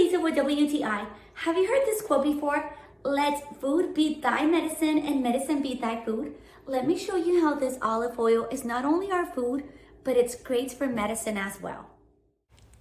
Lisa with WTI. Have you heard this quote before? Let food be thy medicine and medicine be thy food. Let me show you how this olive oil is not only our food, but it's great for medicine as well.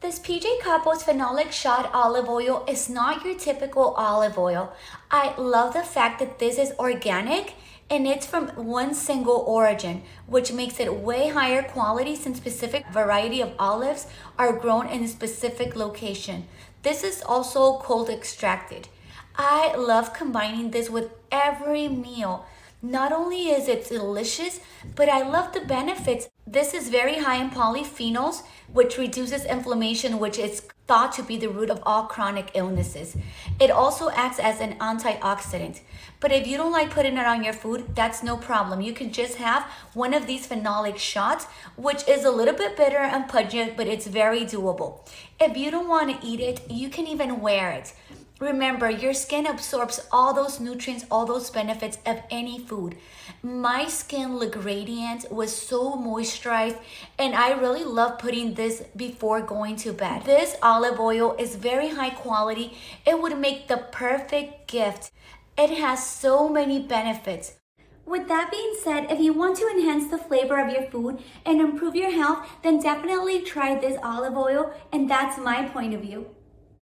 This PJ KABOS Phenolic shot olive oil is not your typical olive oil. I love the fact that this is organic and it's from one single origin, which makes it way higher quality since specific variety of olives are grown in a specific location. This is also cold extracted. I love combining this with every meal. Not only is it delicious, but I love the benefits. This is very high in polyphenols, which reduces inflammation, which is thought to be the root of all chronic illnesses. It also acts as an antioxidant. But if you don't like putting it on your food, that's no problem. You can just have one of these phenolic shots, which is a little bit bitter and pungent, but it's very doable. If you don't want to eat it, you can even wear it. Remember, your skin absorbs all those nutrients, all those benefits of any food. My skin looked radiant, was so moisturized, and I really love putting this before going to bed. This olive oil is very high quality. It would make the perfect gift. It has so many benefits. With that being said, if you want to enhance the flavor of your food and improve your health, then definitely try this olive oil, and that's my point of view.